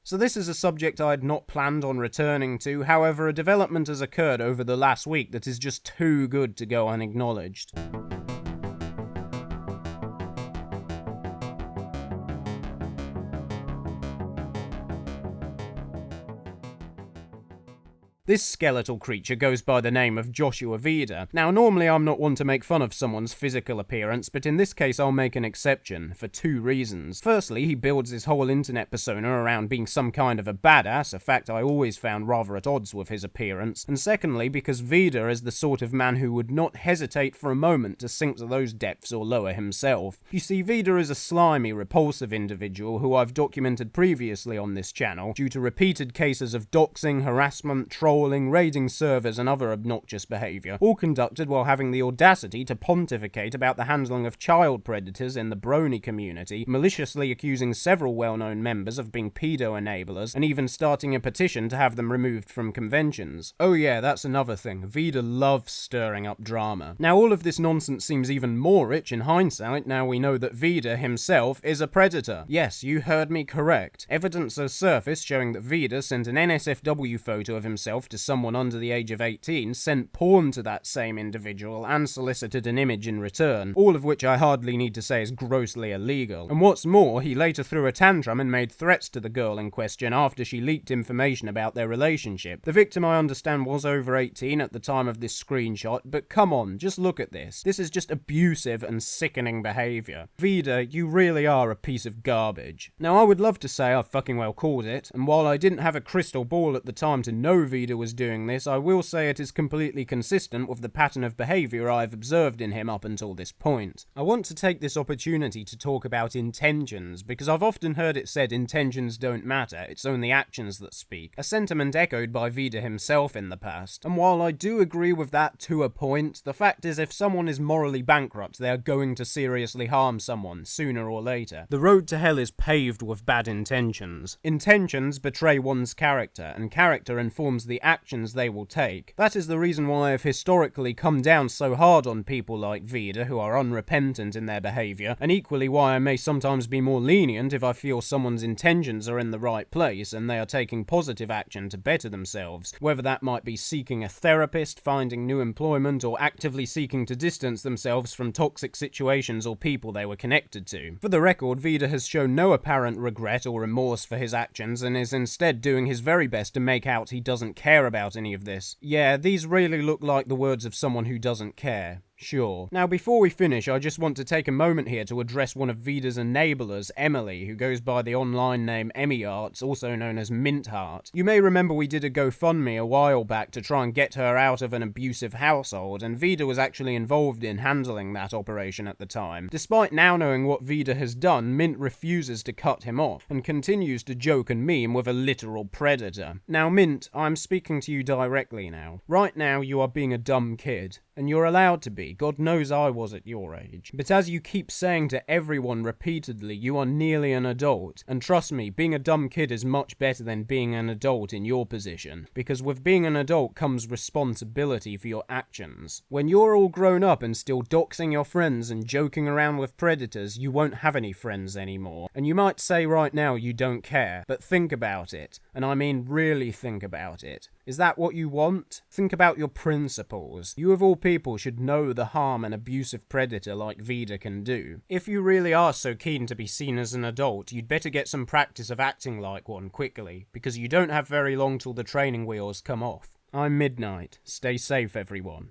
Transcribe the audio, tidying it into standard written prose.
So this is a subject I had not planned on returning to, however a development has occurred over the last week that is just too good to go unacknowledged. This skeletal creature goes by the name of Joshua Vida. Now, normally I'm not one to make fun of someone's physical appearance, but in this case I'll make an exception, for two reasons. Firstly, he builds his whole internet persona around being some kind of a badass, a fact I always found rather at odds with his appearance. And secondly, because Vida is the sort of man who would not hesitate for a moment to sink to those depths or lower himself. You see, Vida is a slimy, repulsive individual who I've documented previously on this channel due to repeated cases of doxing, harassment, trolling, raiding servers and other obnoxious behaviour, all conducted while having the audacity to pontificate about the handling of child predators in the brony community, maliciously accusing several well-known members of being pedo-enablers, and even starting a petition to have them removed from conventions. Oh yeah, that's another thing, Vida loves stirring up drama. Now all of this nonsense seems even more rich in hindsight now we know that Vida himself is a predator. Yes, you heard me correct. Evidence has surfaced showing that Vida sent an NSFW photo of himself to someone under the age of 18, sent porn to that same individual, and solicited an image in return, all of which I hardly need to say is grossly illegal. And what's more, he later threw a tantrum and made threats to the girl in question after she leaked information about their relationship. The victim, I understand, was over 18 at the time of this screenshot, but come on, just look at this. This is just abusive and sickening behaviour. Vida, you really are a piece of garbage. Now I would love to say I fucking well called it, and while I didn't have a crystal ball at the time to know Vida was doing this, I will say it is completely consistent with the pattern of behaviour I've observed in him up until this point. I want to take this opportunity to talk about intentions, because I've often heard it said intentions don't matter, it's only actions that speak, a sentiment echoed by Vida himself in the past. And while I do agree with that to a point, the fact is if someone is morally bankrupt, they are going to seriously harm someone, sooner or later. The road to hell is paved with bad intentions. Intentions betray one's character, and character informs the actions they will take. That is the reason why I've historically come down so hard on people like Vida who are unrepentant in their behaviour, and equally why I may sometimes be more lenient if I feel someone's intentions are in the right place and they are taking positive action to better themselves, whether that might be seeking a therapist, finding new employment, or actively seeking to distance themselves from toxic situations or people they were connected to. For the record, Vida has shown no apparent regret or remorse for his actions and is instead doing his very best to make out he doesn't care about any of this. Yeah, these really look like the words of someone who doesn't care. Sure. Now before we finish, I just want to take a moment here to address one of Vida's enablers, Emily, who goes by the online name Mintheart, also known as Mintheart. You may remember we did a GoFundMe a while back to try and get her out of an abusive household, and Vida was actually involved in handling that operation at the time. Despite now knowing what Vida has done, Mint refuses to cut him off, and continues to joke and meme with a literal predator. Now Mint, I'm speaking to you directly now. Right now you are being a dumb kid. And you're allowed to be, God knows I was at your age. But as you keep saying to everyone repeatedly, you are nearly an adult. And trust me, being a dumb kid is much better than being an adult in your position. Because with being an adult comes responsibility for your actions. When you're all grown up and still doxing your friends and joking around with predators, you won't have any friends anymore. And you might say right now you don't care, but think about it. And I mean really think about it. Is that what you want? Think about your principles. You of all people should know the harm an abusive predator like Vida can do. If you really are so keen to be seen as an adult, you'd better get some practice of acting like one quickly, because you don't have very long till the training wheels come off. I'm Midnight. Stay safe, everyone.